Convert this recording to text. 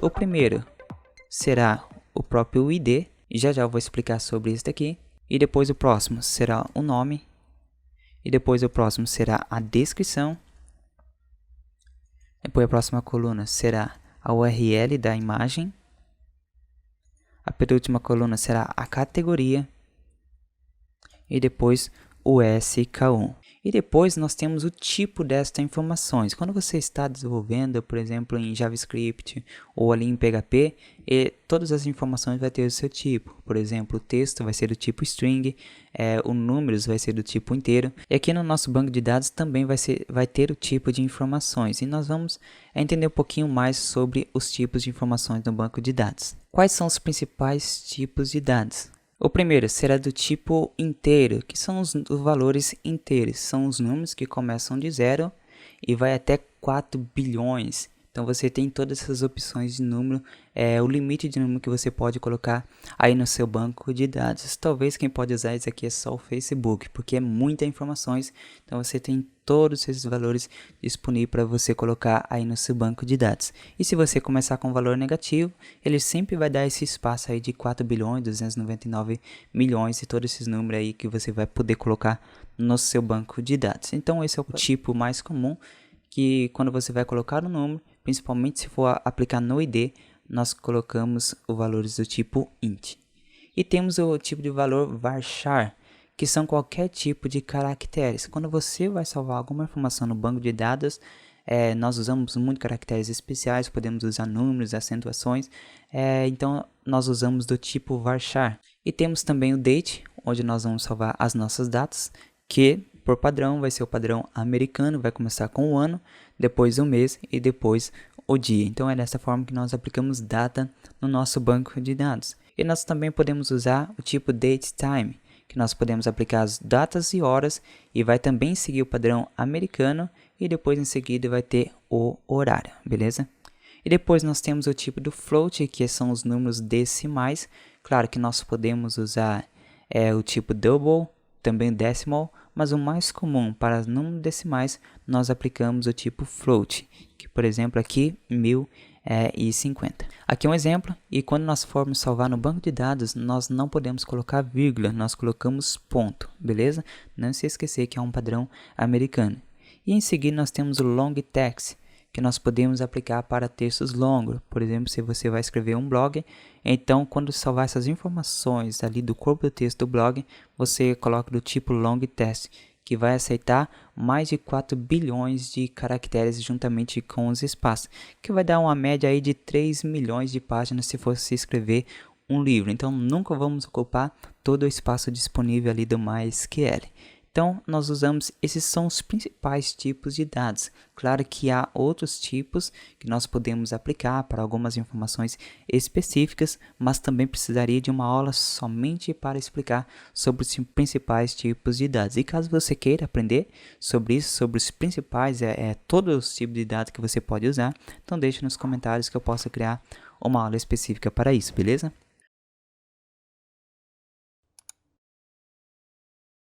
O primeiro será o próprio ID, e já eu vou explicar sobre isso daqui. E depois o próximo será o nome, e depois o próximo será a descrição. Depois a próxima coluna será a URL da imagem. A penúltima coluna será a categoria. E depois o SKU. E depois nós temos o tipo destas informações. Quando você está desenvolvendo, por exemplo, em JavaScript ou ali em PHP, todas as informações vai ter o seu tipo. Por exemplo, o texto vai ser do tipo string, o números vai ser do tipo inteiro. E aqui no nosso banco de dados também vai ter o tipo de informações. E nós vamos entender um pouquinho mais sobre os tipos de informações no banco de dados. Quais são os principais tipos de dados? O primeiro será do tipo inteiro, que são os valores inteiros, são os números que começam de 0 e vai até 4 bilhões. Então você tem todas essas opções de número, o limite de número que você pode colocar aí no seu banco de dados. Talvez quem pode usar isso aqui é só o Facebook, porque é muita informações, então você tem todos esses valores disponíveis para você colocar aí no seu banco de dados. E se você começar com um valor negativo, ele sempre vai dar esse espaço aí de 4 bilhões, 299 milhões e todos esses números aí que você vai poder colocar no seu banco de dados. Então esse é o tipo mais comum, que quando você vai colocar o número, principalmente se for aplicar no ID, nós colocamos os valores do tipo int. E temos o tipo de valor varchar, que são qualquer tipo de caracteres. Quando você vai salvar alguma informação no banco de dados, nós usamos muito caracteres especiais, podemos usar números, acentuações, então nós usamos do tipo varchar. E temos também o date, onde nós vamos salvar as nossas datas, que por padrão vai ser o padrão americano, vai começar com o ano, depois o mês e depois o dia. Então é dessa forma que nós aplicamos data no nosso banco de dados. E nós também podemos usar o tipo datetime, que nós podemos aplicar as datas e horas e vai também seguir o padrão americano e depois em seguida vai ter o horário, beleza? E depois nós temos o tipo do float, que são os números decimais. Claro que nós podemos usar o tipo double, também decimal, mas o mais comum para os números decimais nós aplicamos o tipo float, que por exemplo aqui 1050. Aqui é um exemplo, e quando nós formos salvar no banco de dados, nós não podemos colocar vírgula, nós colocamos ponto, beleza? Não se esquecer que é um padrão americano. E em seguida nós temos o long text, que nós podemos aplicar para textos longos. Por exemplo, se você vai escrever um blog, então quando salvar essas informações ali do corpo do texto do blog, você coloca do tipo long text, que vai aceitar mais de 4 bilhões de caracteres juntamente com os espaços, que vai dar uma média aí de 3 milhões de páginas se fosse escrever um livro. Então nunca vamos ocupar todo o espaço disponível ali do MySQL. Então, nós usamos, esses são os principais tipos de dados. Claro que há outros tipos que nós podemos aplicar para algumas informações específicas, mas também precisaria de uma aula somente para explicar sobre os principais tipos de dados. E caso você queira aprender sobre isso, sobre os principais, todos os tipos de dados que você pode usar, então deixe nos comentários que eu possa criar uma aula específica para isso, beleza?